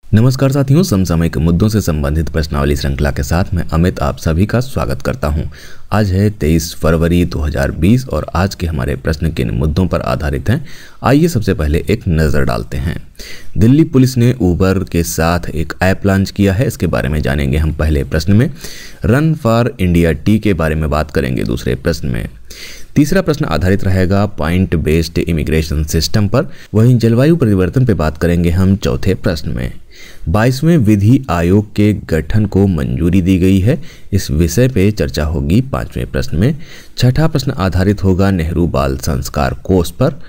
नमस्कार साथियों, समसामयिक मुद्दों से संबंधित प्रश्नावली श्रृंखला के साथ मैं अमित आप सभी का स्वागत करता हूं। आज है 23 फरवरी 2020 और आज के हमारे प्रश्न किन मुद्दों पर आधारित हैं, आइए सबसे पहले एक नज़र डालते हैं। दिल्ली पुलिस ने उबर के साथ एक ऐप लॉन्च किया है, इसके बारे में जानेंगे हम पहले प्रश्न में। रन फॉर इंडिया टी के बारे में बात करेंगे दूसरे प्रश्न में। तीसरा प्रश्न आधारित रहेगा पॉइंट बेस्ड इमिग्रेशन सिस्टम पर। वहीं जलवायु परिवर्तन पर बात करेंगे हम चौथे प्रश्न में। 22वें विधि आयोग के गठन को मंजूरी दी गई है, इस विषय पे चर्चा होगी 5वें प्रश्न में। छठा प्रश्न आधारित होगा नेहरू बाल संस्कार कोष पर,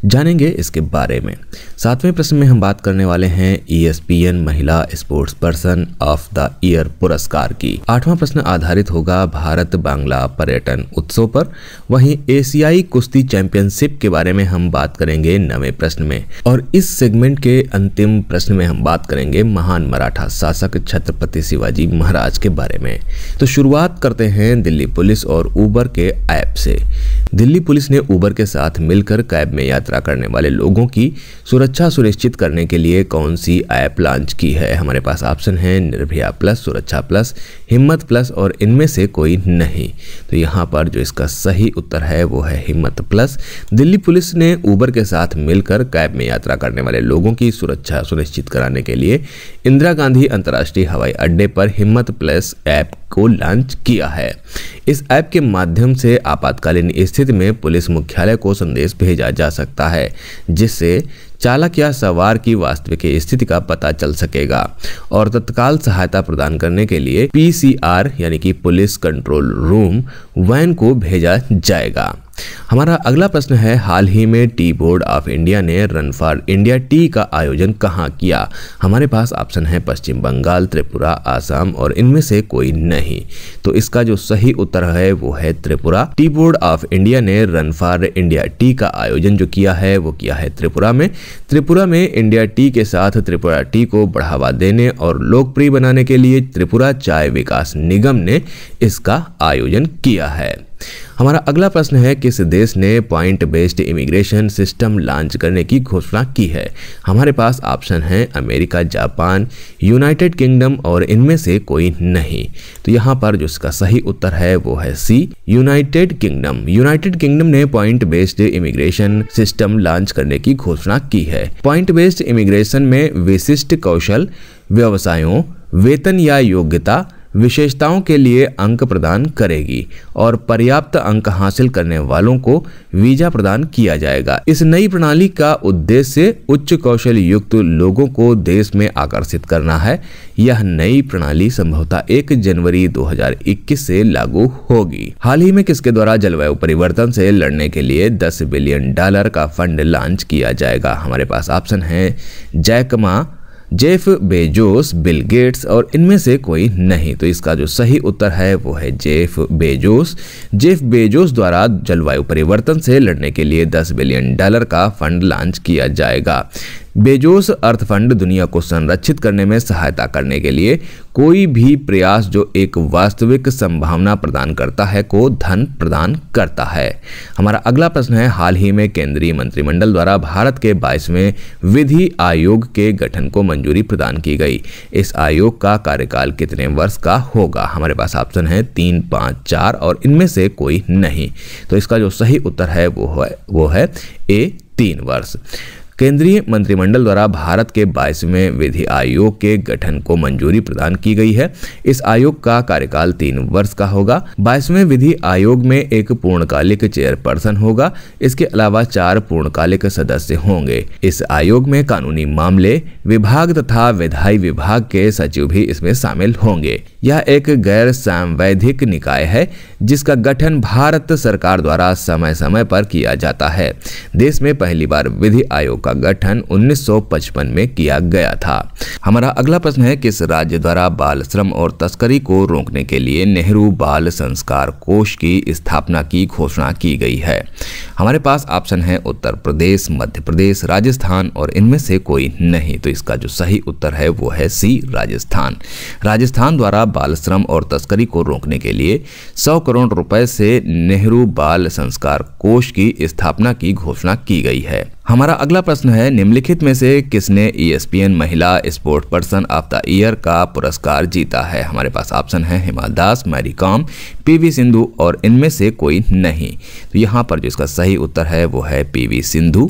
जानेंगे इसके बारे में। 7वें प्रश्न में हम बात करने वाले हैं ESPN महिला sports person of the year पुरस्कार की। 8वां प्रश्न आधारित होगा भारत बांग्ला पर्यटन उत्सव पर। वहीं एशियाई कुश्ती चैंपियनशिप के बारे में हम बात करेंगे 9वें प्रश्न में। और इस सेगमेंट के अंतिम प्रश्न में हम बात करेंगे महान मराठा शासक छत्रपति शिवाजी महाराज के बारे में। तो शुरुआत करते हैं दिल्ली पुलिस और उबर के ऐप से। दिल्ली पुलिस ने उबर के साथ मिलकर कैब में यात्रा करने वाले लोगों की सुरक्षा सुनिश्चित करने के लिए कौन सी ऐप लॉन्च की है। हमारे पास ऑप्शन है निर्भया प्लस, सुरक्षा प्लस, हिम्मत प्लस और इनमें से कोई नहीं। तो यहाँ पर जो इसका सही उत्तर है वो है हिम्मत प्लस। दिल्ली पुलिस ने उबर के साथ मिलकर कैब में यात्रा करने वाले लोगों की सुरक्षा सुनिश्चित कराने के लिए इंदिरा गांधी अंतर्राष्ट्रीय हवाई अड्डे पर हिम्मत प्लस ऐप को लॉन्च किया है। इस ऐप के माध्यम से आपातकालीन स्थिति में पुलिस मुख्यालय को संदेश भेजा जा सकता है, जिससे चालक या सवार की वास्तविक स्थिति का पता चल सकेगा और तत्काल सहायता प्रदान करने के लिए PCR यानी कि पुलिस कंट्रोल रूम वैन को भेजा जाएगा। हमारा अगला प्रश्न है, हाल ही में टी बोर्ड ऑफ इंडिया ने रन फॉर इंडिया टी का आयोजन कहाँ किया। हमारे पास ऑप्शन है पश्चिम बंगाल, त्रिपुरा, आसाम और इनमें से कोई नहीं। तो इसका जो सही उत्तर है वो है Tripura. Tea board of India ने रन फॉर इंडिया टी का आयोजन जो किया है वो किया है त्रिपुरा में। त्रिपुरा में इंडिया टी के साथ त्रिपुरा टी को बढ़ावा देने और लोकप्रिय बनाने के लिए त्रिपुरा चाय विकास निगम ने इसका आयोजन किया है। हमारा अगला प्रश्न है, किस देश ने point based immigration system launch करने की घोषणा की है। हमारे पास ऑप्शन है अमेरिका, जापान, यूनाइटेड किंगडम और इनमें से कोई नहीं। तो यहाँ पर जो इसका सही उत्तर है वो है सी, यूनाइटेड किंगडम। यूनाइटेड किंगडम ने point based immigration system launch करने की घोषणा की है। पॉइंट बेस्ड इमिग्रेशन में विशिष्ट कौशल, व्यवसायों, वेतन या योग्यता विशेषताओं के लिए अंक प्रदान करेगी और पर्याप्त अंक हासिल करने वालों को वीजा प्रदान किया जाएगा। इस नई प्रणाली का उद्देश्य उच्च कौशल युक्त लोगों को देश में आकर्षित करना है। यह नई प्रणाली संभवतः 1 जनवरी 2021 से लागू होगी। हाल ही में किसके द्वारा जलवायु परिवर्तन से लड़ने के लिए $10 बिलियन का फंड लॉन्च किया जाएगा। हमारे पास ऑप्शन है Jack Ma, Jeff Bezos, Bill Gates और इनमें से कोई नहीं। तो इसका जो सही उत्तर है वो है जेफ बेजोस। जेफ बेजोस द्वारा जलवायु परिवर्तन से लड़ने के लिए $10 बिलियन का फंड लॉन्च किया जाएगा। बेजोस अर्थ फंड दुनिया को संरक्षित करने में सहायता करने के लिए कोई भी प्रयास जो एक वास्तविक संभावना प्रदान करता है को धन प्रदान करता है। हमारा अगला प्रश्न है, हाल ही में केंद्रीय मंत्रिमंडल द्वारा भारत के 22वें विधि आयोग के गठन को मंजूरी प्रदान की गई। इस आयोग का कार्यकाल कितने वर्ष का होगा। हमारे पास ऑप्शन है 3, 5, 4 और इनमें से कोई नहीं। तो इसका जो सही उत्तर है वो है A, 3 वर्ष। केंद्रीय मंत्रिमंडल द्वारा भारत के 22वें विधि आयोग के गठन को मंजूरी प्रदान की गई है। इस आयोग का कार्यकाल 3 वर्ष का होगा। 22वें विधि आयोग में एक पूर्णकालिक चेयरपर्सन होगा। इसके अलावा 4 पूर्णकालिक सदस्य होंगे। इस आयोग में कानूनी मामले विभाग तथा विधायी विभाग के सचिव भी इसमें शामिल होंगे। यह एक गैर सांवैधिक निकाय है जिसका गठन भारत सरकार द्वारा समय समय पर किया जाता है। देश में पहली बार विधि आयोग का गठन 1955 में किया गया था। हमारा अगला प्रश्न है, किस राज्य द्वारा बाल श्रम और तस्करी को रोकने के लिए नेहरू बाल संस्कार कोष की स्थापना की घोषणा की गई है। हमारे पास ऑप्शन है उत्तर प्रदेश, मध्य प्रदेश, राजस्थान और इनमें से कोई नहीं। तो इसका जो सही उत्तर है वो है सी, राजस्थान। राजस्थान द्वारा बाल श्रम और तस्करी को रोकने के लिए 100 करोड़ रुपए से नेहरू बाल संस्कार कोष की स्थापना की घोषणा की गई है। हमारा अगला प्रश्न है, निम्नलिखित में से किसने ESPN महिला sport person of the year का पुरस्कार जीता है। हमारे पास ऑप्शन है Hima Das, Mary com, PV Sindhu और इनमें से कोई नहीं। तो यहाँ पर जो इसका सही उत्तर है वो है PV सिंधु।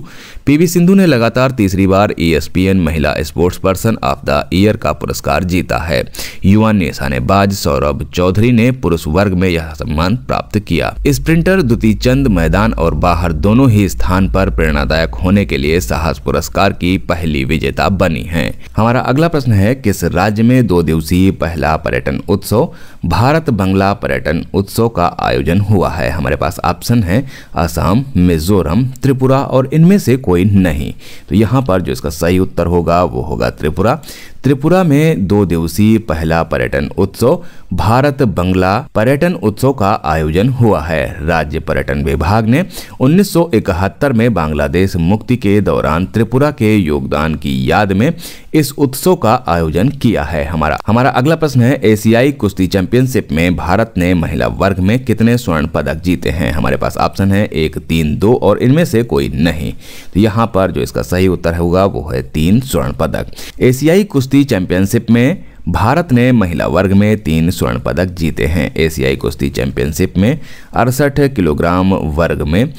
PV सिंधु ने लगातार तीसरी बार ESPN महिला sports person of the year का पुरस्कार जीता है। युवा निशानेबाज सौरभ चौधरी ने पुरुष वर्ग में यह सम्मान प्राप्त किया। स्प्रिंटर द्युति चंद मैदान और बाहर दोनों ही स्थान पर प्रेरणादायक होने के लिए साहस पुरस्कार की पहली विजेता बनी हैं। हमारा अगला प्रश्न है, किस राज्य में 2 दिवसीय पहला पर्यटन उत्सव भारत बंगला पर्यटन उत्सव का आयोजन हुआ है। हमारे पास ऑप्शन है असम, मिजोरम, त्रिपुरा और इनमें से कोई नहीं। तो यहाँ पर जो इसका सही उत्तर होगा वो होगा त्रिपुरा। त्रिपुरा में 2 दिवसीय पहला पर्यटन उत्सव भारत बंगला पर्यटन उत्सव का आयोजन हुआ है। राज्य पर्यटन विभाग ने 1971 में बांग्लादेश मुक्ति के दौरान त्रिपुरा के योगदान की याद में इस उत्सव का आयोजन किया है। हमारा अगला प्रश्न है, एशियाई कुश्ती चैंपियनशिप में भारत ने महिला वर्ग में कितने स्वर्ण पदक जीते हैं। हमारे पास ऑप्शन है 1, 3, 2 और इनमें से कोई नहीं। तो यहाँ पर जो इसका सही उत्तर होगा वो है 3 स्वर्ण पदक। एशियाई कुश्ती चैंपियनशिप में भारत ने महिला वर्ग में 3 स्वर्ण पदक जीते हैं। एशियाई कुश्ती चैंपियनशिप में 68 किलोग्राम वर्ग में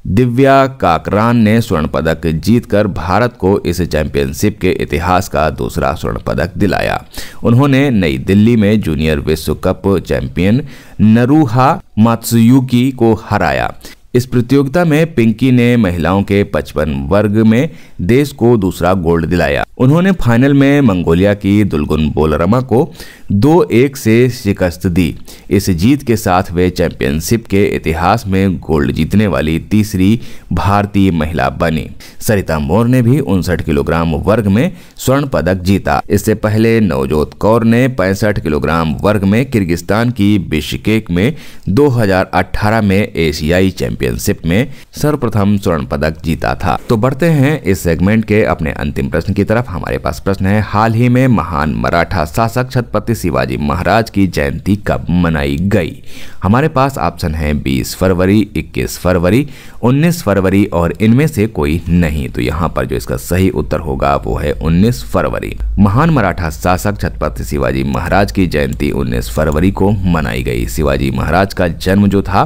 दिव्या काकरान ने स्वर्ण पदक जीतकर भारत को इस चैंपियनशिप के इतिहास का दूसरा स्वर्ण पदक दिलाया। उन्होंने नई दिल्ली में जूनियर विश्व कप चैंपियन नरूहा मात्सुयुकी को हराया। इस प्रतियोगिता में पिंकी ने महिलाओं के 55 वर्ग में देश को दूसरा गोल्ड दिलाया। उन्होंने फाइनल में मंगोलिया की दुलगुन बोलरमा को 2-1 से शिकस्त दी। इस जीत के साथ वे चैंपियनशिप के इतिहास में गोल्ड जीतने वाली तीसरी भारतीय महिला बनी। सरिता मोर ने भी 59 किलोग्राम वर्ग में स्वर्ण पदक जीता। इससे पहले नवजोत कौर ने 65 किलोग्राम वर्ग में किर्गिस्तान की बिश्केक में 2018 में एशियाई चैंपियनशिप में सर्वप्रथम स्वर्ण पदक जीता था। तो बढ़ते हैं इस सेगमेंट के अपने अंतिम प्रश्न की तरफ। हमारे पास प्रश्न है, हाल ही में महान मराठा शासक छत्रपति शिवाजी महाराज की जयंती कब मनाई गई। हमारे पास ऑप्शन है 20 फरवरी, 21 फरवरी, 19 फरवरी और इनमें से कोई नहीं। तो यहाँ पर जो इसका सही उत्तर होगा वो है 19 फरवरी। महान मराठा शासक छत्रपति शिवाजी महाराज की जयंती 19 फरवरी को मनाई गई। शिवाजी महाराज का जन्म जो था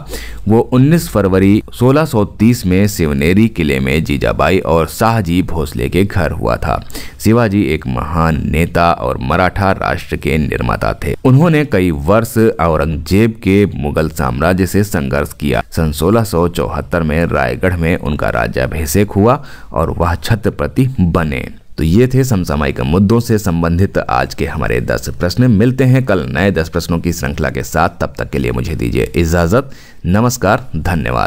वो 19 फरवरी 1630 में शिवनेरी किले में जीजाबाई और शाहजी भोसले के घर हुआ था। शिवाजी एक महान नेता और मराठा राष्ट्र के निर्माता थे। उन्होंने कई वर्ष औरंगजेब के मुगल साम्राज्य से संघर्ष किया। सन 1674 में रायगढ़ में उनका राज्याभिषेक हुआ और वह छत्रपति बने। तो ये थे समसामयिक मुद्दों से संबंधित आज के हमारे 10 प्रश्न। मिलते हैं कल नए 10 प्रश्नों की श्रृंखला के साथ। तब तक के लिए मुझे दीजिए इजाजत। नमस्कार, धन्यवाद।